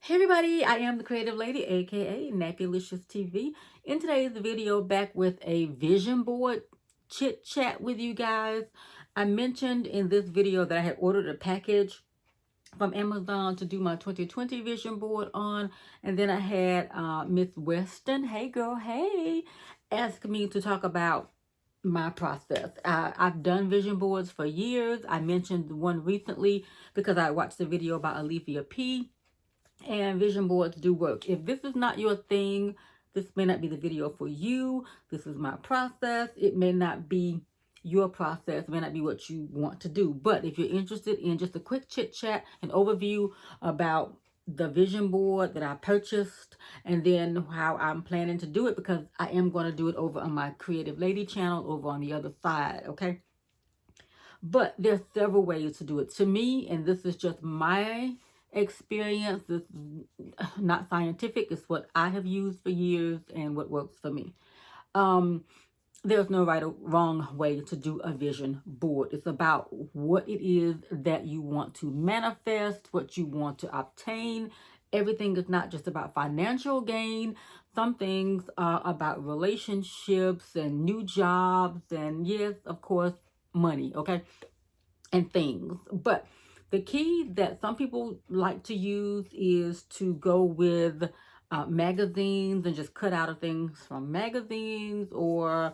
Hey everybody, I am the Creative Lady, aka Nappylicious TV. In today's video, back with a vision board chit chat with you guys. I mentioned in this video that I had ordered a package from Amazon to do my 2020 vision board on, and then I had Miss Weston, hey girl, hey, ask me to talk about my process. I've done vision boards for years. I mentioned one recently because I watched the video about Alethea P, and vision boards do work. If this is not your thing, this may not be the video for you. This is my process. It may not be your process. It may not be what you want to do. But if you're interested in just a quick chit chat, an overview about the vision board that I purchased, and then how I'm planning to do it, because I am going to do it over on my Creative Lady channel over on the other side, okay? But there's several ways to do it. To me, and this is just my experience, this is not scientific, it's what I have used for years and what works for me. There's no right or wrong way to do a vision board. It's about what it is that you want to manifest, what you want to obtain. Everything is not just about financial gain. Some things are about relationships and new jobs, and yes, of course, money, okay, and things. But the key that some people like to use is to go with magazines and just cut out of things from magazines or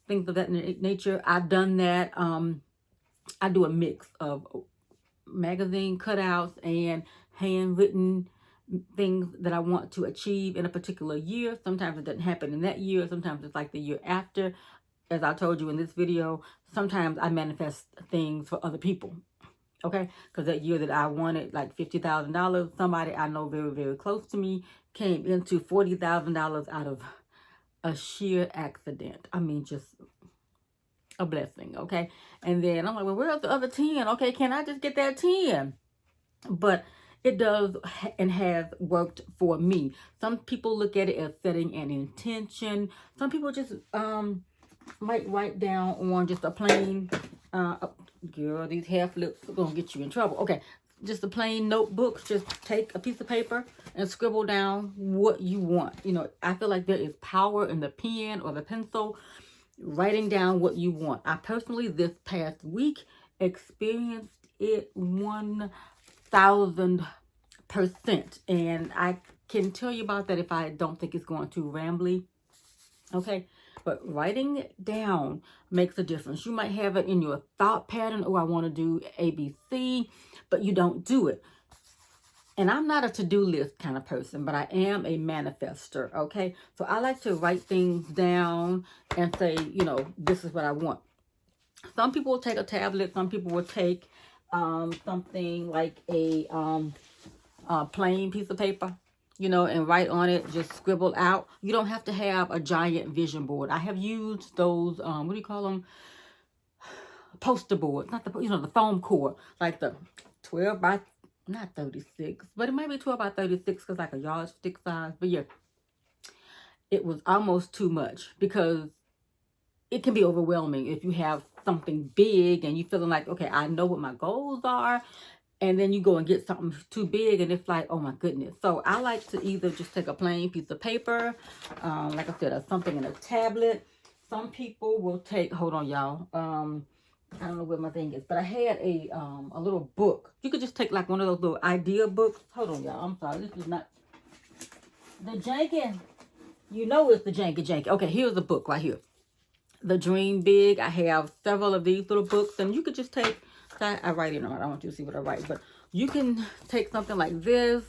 things of that nature. I've done that. I do a mix of magazine cutouts and handwritten things that I want to achieve in a particular year. Sometimes it doesn't happen in that year. Sometimes it's like the year after. As I told you in this video, sometimes I manifest things for other people. Okay, because that year that I wanted like $50,000, somebody I know very, very close to me came into $40,000 out of a sheer accident. I mean, just a blessing, okay? And then I'm like, well, where's the other 10? Okay, can I just get that 10? But it does and has worked for me. Some people look at it as setting an intention. Some people just might write down on just a plain, girl, these half lips are gonna get you in trouble. Okay, just a plain notebook. Just take a piece of paper and scribble down what you want. You know, I feel like there is power in the pen or the pencil, writing down what you want. I personally, this past week, experienced it 1,000%. And I can tell you about that if I don't think it's going too rambly. Okay, but writing it down makes a difference. You might have it in your thought pattern, oh, I want to do ABC, but you don't do it. And I'm not a to-do list kind of person, but I am a manifester, okay? So I like to write things down and say, you know, this is what I want. Some people will take a tablet. Some people will take something like a plain piece of paper, you know, and write on it, just scribble out. You don't have to have a giant vision board. I have used those, what do you call them? Poster boards, not the, you know, the foam core, like the 12 by, not 36, but it might be 12 by 36 because like a yardstick size. But yeah, it was almost too much because it can be overwhelming if you have something big and you feeling like, okay, I know what my goals are, and then you go and get something too big and it's like, oh my goodness. So I like to either just take a plain piece of paper, like I said, something in a tablet. Some people will take, hold on y'all, I don't know where my thing is, but I had a little book. You could just take like one of those little idea books. Hold on y'all, I'm sorry, this is not the janky. You know it's the janky. Okay, here's the book right here, The Dream Big. I have several of these little books, and you could just take, I write in them. I don't want you to see what I write, but you can take something like this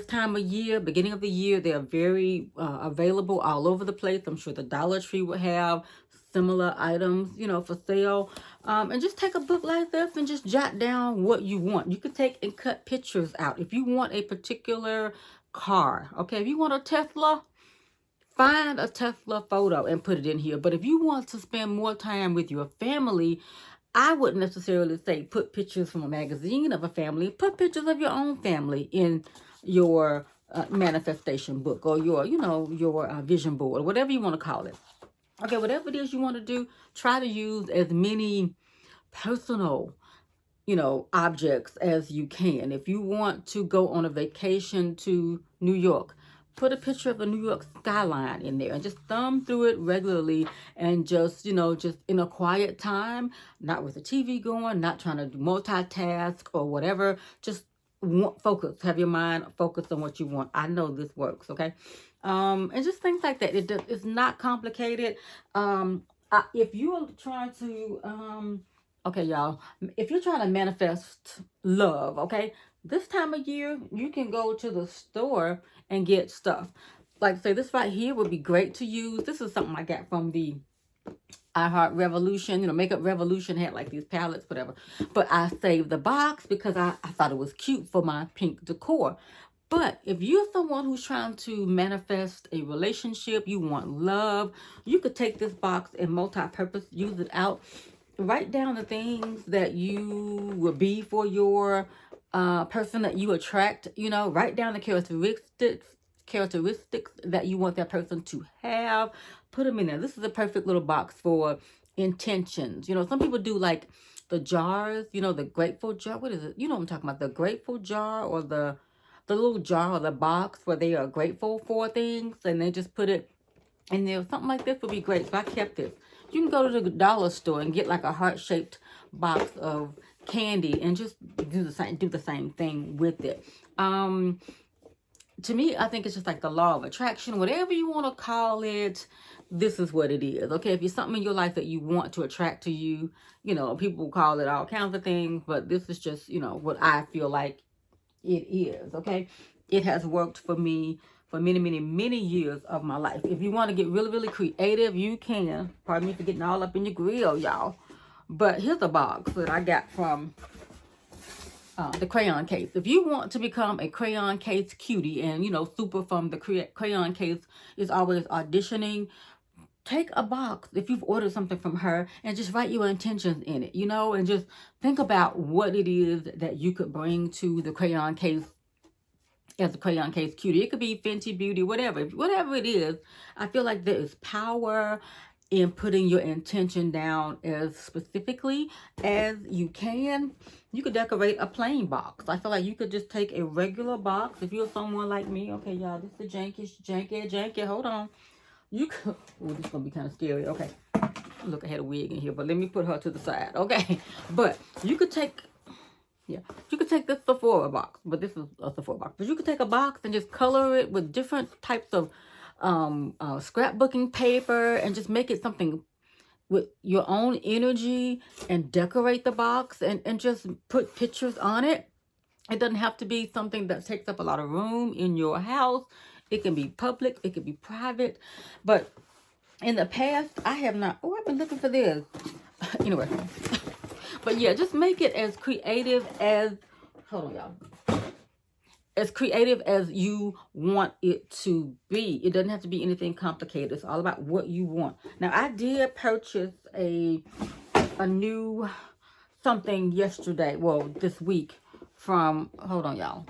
time of year, beginning of the year. They're very available all over the place. I'm sure the Dollar Tree would have similar items, you know, for sale. And just take a book like this and just jot down what you want. You could take and cut pictures out. If you want a particular car, okay, if you want a Tesla, find a Tesla photo and put it in here. But if you want to spend more time with your family, I wouldn't necessarily say put pictures from a magazine of a family. Put pictures of your own family in your manifestation book, or your, you know, your vision board, or whatever you want to call it. Okay, whatever it is you want to do, try to use as many personal you know, objects as you can. If you want to go on a vacation to New York, put a picture of the New York skyline in there and just thumb through it regularly, and just, you know, just in a quiet time, not with the TV going, not trying to multitask or whatever. Just focus, have your mind focused on what you want. I know this works, okay? And just things like that. It's not complicated. If you are trying to, okay, y'all, if you're trying to manifest love, okay, this time of year, you can go to the store and get stuff. Like, say, this right here would be great to use. This is something I got from the I Heart Revolution, you know, Makeup Revolution had like these palettes, whatever. But I saved the box because I thought it was cute for my pink decor. But if you're someone who's trying to manifest a relationship, you want love, you could take this box and multi-purpose, use it out. Write down the things that you will be for your person that you attract. You know, write down the characteristics that you want that person to have. Put them in there. This is a perfect little box for intentions. You know, some people do like the jars, you know, the grateful jar. What is it? You know what I'm talking about? The grateful jar, or the little jar or the box where they are grateful for things, and they just put it in there. Something like this would be great. So I kept this. You can go to the dollar store and get like a heart-shaped box of candy and just do the same thing with it. To me, I think it's just like the law of attraction, whatever you want to call it. This is what it is. Okay, if it's something in your life that you want to attract to you, you know, people call it all kinds of things, but this is just, you know, what I feel like it is. Okay, it has worked for me for many, many, many years of my life. If you want to get really, really creative, you can. Pardon me for getting all up in your grill, y'all. But here's a box that I got from the crayon case. If you want to become a crayon case cutie, and, you know, Super from the crayon case is always auditioning, take a box if you've ordered something from her and just write your intentions in it, you know, and just think about what it is that you could bring to the crayon case as a crayon case cutie. It could be Fenty Beauty, whatever it is. I feel like there is power in putting your intention down as specifically as you can. You could decorate a plain box. I feel like you could just take a regular box. If you're someone like me, okay, y'all, this is janky. Hold on. You could, oh, this is gonna be kind of scary. Okay, look, I had a wig in here, but let me put her to the side. Okay, but you could take, yeah, you could take this Sephora box, but this is a Sephora box. But you could take a box and just color it with different types of scrapbooking paper, and just make it something with your own energy, and decorate the box, and just put pictures on it. It doesn't have to be something that takes up a lot of room in your house. It can be public, it can be private. But in the past, I have not, oh, I've been looking for this. Anyway, but yeah, just make it as creative as, hold on, y'all, as creative as you want it to be. It doesn't have to be anything complicated. It's all about what you want. Now, I did purchase a new something yesterday, well, this week, from, hold on, y'all,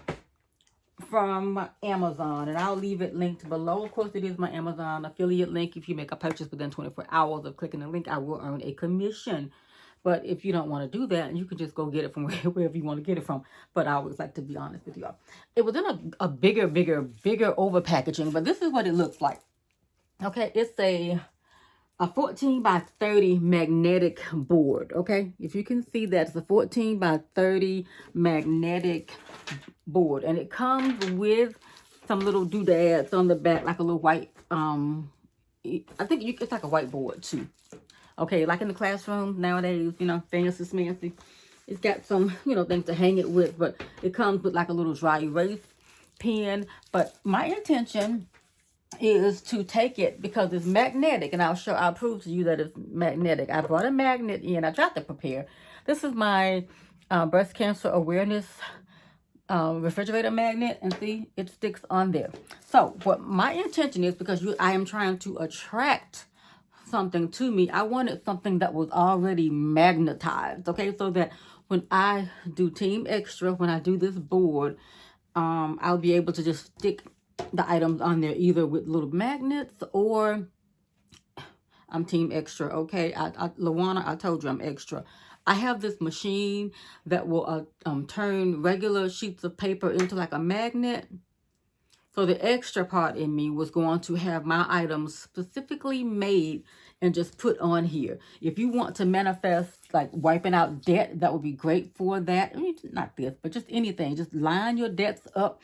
from Amazon, and I'll leave it linked below. Of course, it is my Amazon affiliate link. If you make a purchase within 24 hours of clicking the link, I will earn a commission. But if you don't want to do that, you can just go get it from wherever you want to get it from. But I always like to be honest with y'all. It was in a bigger over packaging, but this is what it looks like. Okay, it's a 14 by 30 magnetic board. Okay, if you can see that, it's a 14 by 30 magnetic board, and it comes with some little doodads on the back, like a little white, I think it's like a whiteboard too. Okay, like in the classroom nowadays, you know, fancy smancy. It's got some, you know, things to hang it with, but it comes with like a little dry erase pen. But my intention is to take it because it's magnetic, and I'll prove to you that it's magnetic. I brought a magnet in. I tried to prepare. This is my breast cancer awareness refrigerator magnet, and see, it sticks on there. So what my intention is, because I am trying to attract something to me, I wanted something that was already magnetized. Okay, so that when I do Team Extra, when I do this board, I'll be able to just stick the items on there either with little magnets, or I'm Team Extra. Okay, Lawana, I told you I'm extra. I have this machine that will turn regular sheets of paper into like a magnet. So the extra part in me was going to have my items specifically made and just put on here. If you want to manifest like wiping out debt, that would be great for that. I mean, not this, but just anything. Just line your debts up.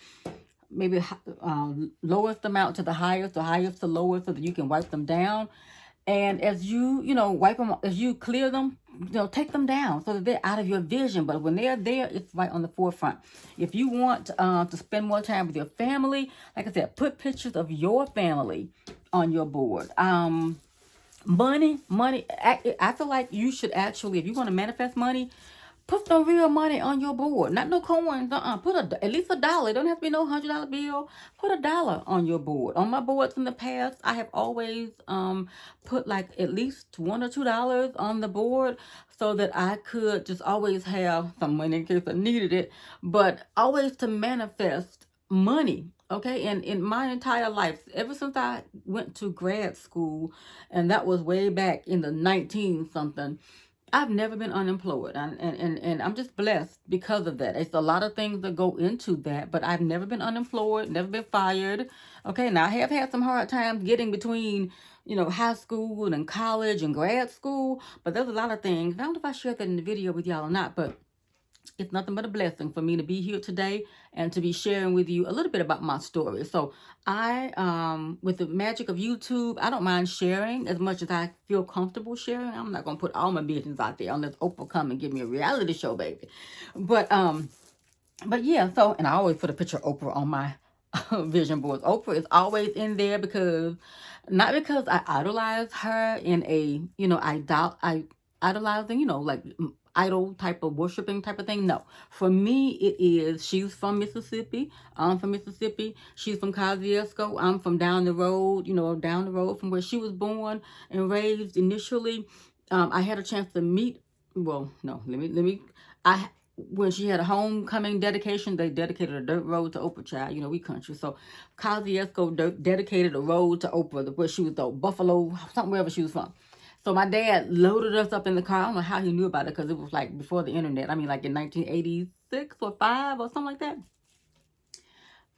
Maybe lowest amount to the highest, or highest to lowest, so that you can wipe them down. And as you, wipe them, as you clear them, take them down so that they're out of your vision. But when they're there, it's right on the forefront. If you want to spend more time with your family, like I said, put pictures of your family on your board. Money. I feel like you should actually, if you want to manifest money, put some real money on your board. Not no coins. Put at least $1. It don't have to be no $100 bill. Put $1 on your board. On my boards in the past, I have always put like at least $1 or $2 on the board, so that I could just always have some money in case I needed it. But always to manifest money. Okay, and in my entire life, ever since I went to grad school, and that was way back in the 19 something, I've never been unemployed, and I'm just blessed because of that. It's a lot of things that go into that, but I've never been unemployed, never been fired. Okay, now I have had some hard times getting between, high school and college and grad school, but there's a lot of things. I don't know if I shared that in the video with y'all or not, but it's nothing but a blessing for me to be here today and to be sharing with you a little bit about my story. So with the magic of YouTube, I don't mind sharing as much as I feel comfortable sharing. I'm not going to put all my business out there unless Oprah come and give me a reality show, baby. But yeah, so, and I always put a picture of Oprah on my vision boards. Oprah is always in there not because I idolize her in a, idolizing, like idol type of worshiping type of thing. No, for me it is, she's from Mississippi, I'm from Mississippi, she's from Kosciuszko, I'm from down the road, down the road from where she was born and raised initially. I had a chance to meet, well, no, when she had a homecoming dedication, they dedicated a dirt road to Oprah, child. We country. So Kosciuszko dedicated a road to Oprah, where she was, though, Buffalo, something, wherever she was from. So my dad loaded us up in the car. I don't know how he knew about it, because it was like before the internet. I mean, like in 1986 or 5 or something like that.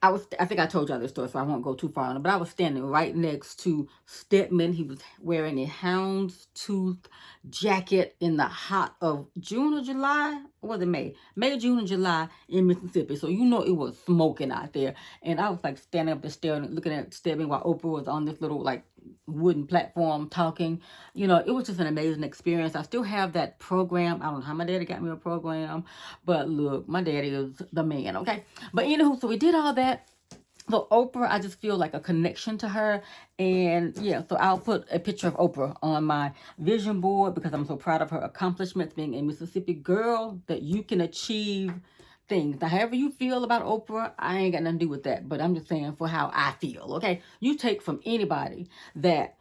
I think I told y'all this story, so I won't go too far on it. But I was standing right next to Stedman. He was wearing a houndstooth jacket in the hot of June or July. Or was it May? May, June, and July in Mississippi. So it was smoking out there. And I was like standing up there staring, looking at Stedman while Oprah was on this little like wooden platform talking. It was just an amazing experience. I still have that program. I don't know how my daddy got me a program, but look, my daddy is the man, okay? But anywho, so we did all that. So Oprah, I just feel like a connection to her. And yeah, so I'll put a picture of Oprah on my vision board, because I'm so proud of her accomplishments, being a Mississippi girl, that you can achieve things. Now, however you feel about Oprah, I ain't got nothing to do with that. But I'm just saying for how I feel, okay? You take from anybody that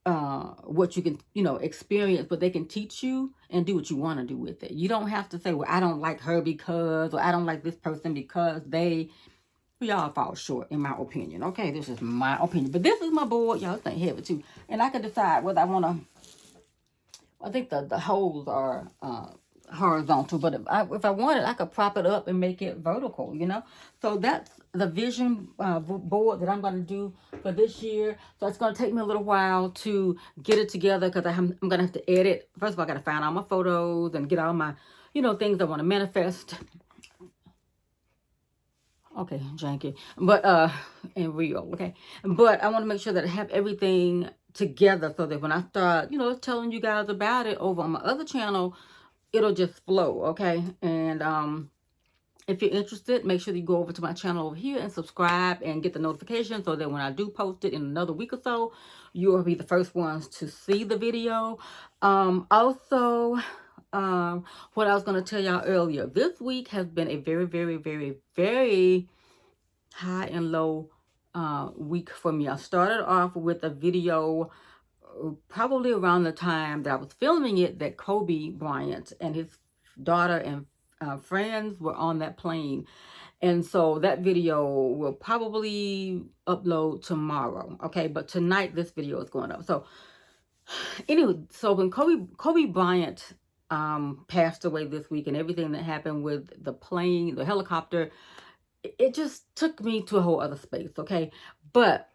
what you can, experience, but they can teach you, and do what you want to do with it. You don't have to say, well, I don't like her because, or I don't like this person because we all fall short, in my opinion. Okay, this is my opinion. But this is my board. Y'all, this ain't heavy too. And I can decide whether I want to, I think the holes are horizontal, but if I wanted, I could prop it up and make it vertical, So that's the vision board that I'm going to do for this year. So it's going to take me a little while to get it together, because I'm going to have to edit. First of all, I got to find all my photos and get all my, things I want to manifest. Okay, janky, but and real, okay. But I want to make sure that I have everything together, so that when I start, telling you guys about it over on my other channel, it'll just flow, okay? And if you're interested, make sure you go over to my channel over here and subscribe and get the notification, so that when I do post it in another week or so, you will be the first ones to see the video. Also, what I was going to tell y'all earlier, this week has been a very, very, very, very high and low week for me. I started off with a video probably around the time that I was filming it, that Kobe Bryant and his daughter and friends were on that plane. And so that video will probably upload tomorrow, okay? But tonight this video is going up. So anyway, so when Kobe Bryant passed away this week, and everything that happened with the plane, the helicopter, it just took me to a whole other space, okay? But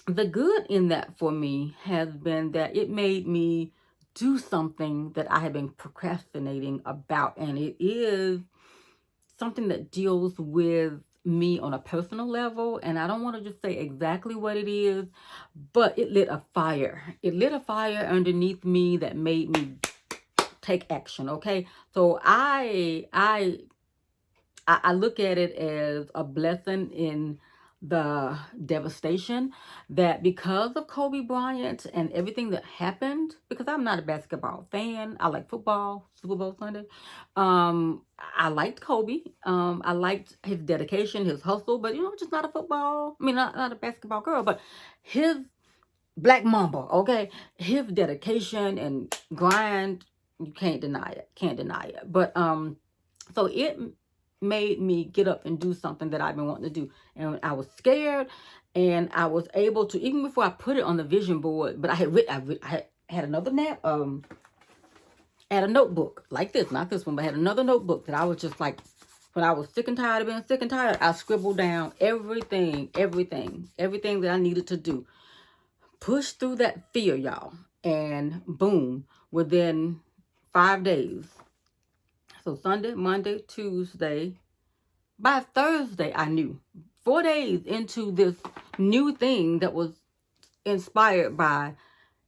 the good in that for me has been that it made me do something that I had been procrastinating about, and it is something that deals with me on a personal level. And I don't want to just say exactly what it is, but it lit a fire. It lit a fire underneath me that made me take action, okay? So I look at it as a blessing in the devastation that because of Kobe Bryant and everything that happened, because I'm not a basketball fan. I like football, Super Bowl Sunday. I liked Kobe. I liked his dedication, his hustle, but just not a football. I mean, not a basketball girl, but his Black Mamba, okay? His dedication and grind, you can't deny it. Can't deny it. But so it made me get up and do something that I've been wanting to do. And I was scared, and I was able to, even before I put it on the vision board, but I had another had a notebook like this, not this one, but I had another notebook that I was just like, when I was sick and tired of being sick and tired, I scribbled down everything that I needed to do. Push through that fear, y'all. And boom, within 5 days. So Sunday, Monday, Tuesday. By Thursday, I knew. 4 days into this new thing that was inspired by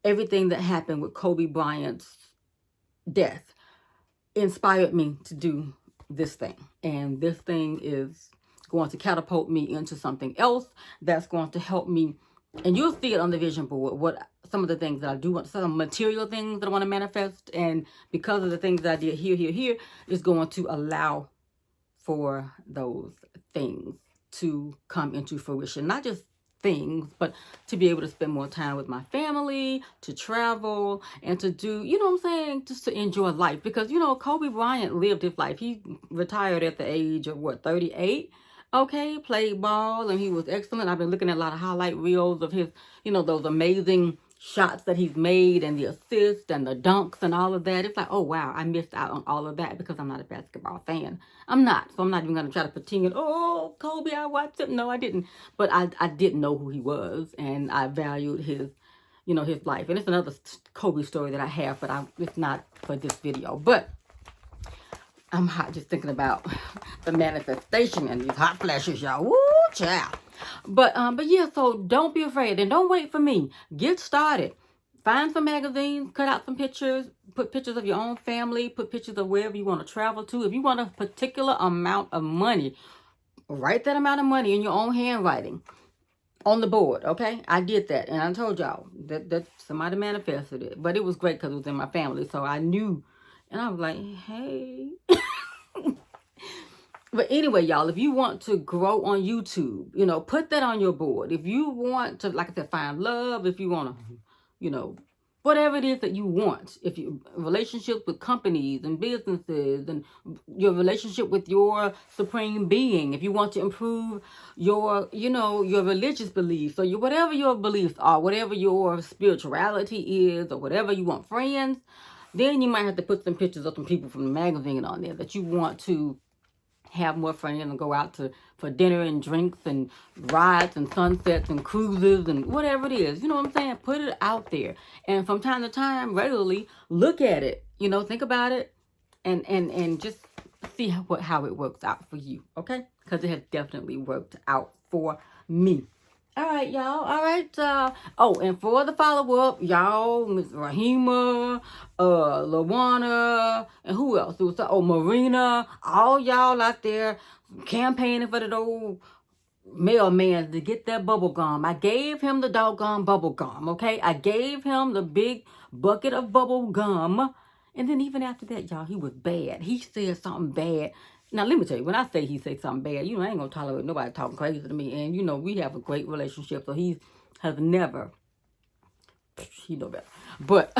everything that happened with Kobe Bryant's death, inspired me to do this thing. And this thing is going to catapult me into something else that's going to help me. And you'll see it on the vision board, what some of the things that I do want, some material things that I want to manifest. And because of the things that I did here, is going to allow for those things to come into fruition. Not just things, but to be able to spend more time with my family, to travel, and to do, you know what I'm saying, just to enjoy life. Because, Kobe Bryant lived his life. He retired at the age of, 38? Okay, played ball, and he was excellent. I've been looking at a lot of highlight reels of his, those amazing shots that he's made, and the assists and the dunks and all of that. It's like, oh wow, I missed out on all of that because I'm not a basketball fan. I'm not. So I'm not even going to try to pretend, oh, Kobe, I watched it. No, I didn't. But I didn't know who he was, and I valued his, his life. And it's another Kobe story that I have, but it's not for this video. But I'm hot just thinking about the manifestation and these hot flashes, y'all. Woo, child. But yeah, so don't be afraid, and don't wait for me. Get started. Find some magazines, cut out some pictures, put pictures of your own family, put pictures of wherever you want to travel to. If you want a particular amount of money, write that amount of money in your own handwriting on the board, okay? I did that, and I told y'all that somebody manifested it. But it was great because it was in my family, so I knew. And I was like, hey. But anyway, y'all, if you want to grow on YouTube, put that on your board. If you want to, like I said, find love, if you want to, whatever it is that you want, if you relationships with companies and businesses, and your relationship with your supreme being, if you want to improve your, your religious beliefs, or whatever your beliefs are, whatever your spirituality is, or whatever you want friends, then you might have to put some pictures of some people from the magazine on there that you want to have more friends and go out for dinner and drinks and rides and sunsets and cruises and whatever it is. You know what I'm saying? Put it out there. And from time to time, regularly, look at it. Think about it and just see how it works out for you. Okay? Because it has definitely worked out for me. All right, y'all. All right. And for the follow-up, y'all, Miss Rahima, Lawana, and who else? Marina. All y'all out there campaigning for the old mailman to get that bubble gum. I gave him the doggone bubble gum, okay? I gave him the big bucket of bubble gum. And then even after that, y'all, he was bad. He said something bad. Now, let me tell you, when I say he said something bad, I ain't going to tolerate nobody talking crazy to me. And, we have a great relationship, so he has never, he know better. But,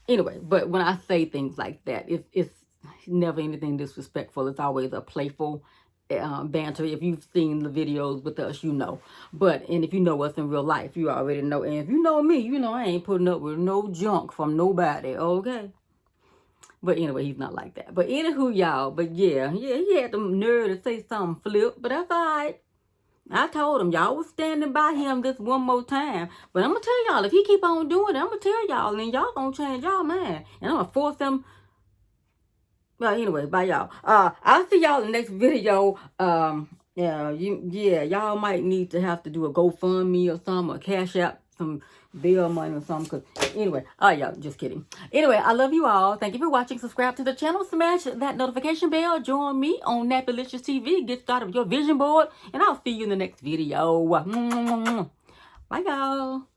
anyway, but when I say things like that, it's never anything disrespectful. It's always a playful banter. If you've seen the videos with us, and if you know us in real life, you already know. And if you know me, I ain't putting up with no junk from nobody, okay? But anyway, he's not like that. But anywho, y'all. But yeah, he had the nerve to say something flip. But that's all right. I told him, y'all was standing by him this one more time. But I'm going to tell y'all, if he keep on doing it, I'm going to tell y'all, and y'all going to change y'all mind. And I'm going to force him. Well, anyway, bye, y'all. I'll see y'all in the next video. Y'all might need to have to do a GoFundMe or something, or Cash App some bill money or something. Cause anyway, y'all, just kidding. Anyway, I love you all. Thank you for watching. Subscribe to the channel. Smash that notification bell. Join me on Nappylicious TV. Get started with your vision board. And I'll see you in the next video. Bye, y'all.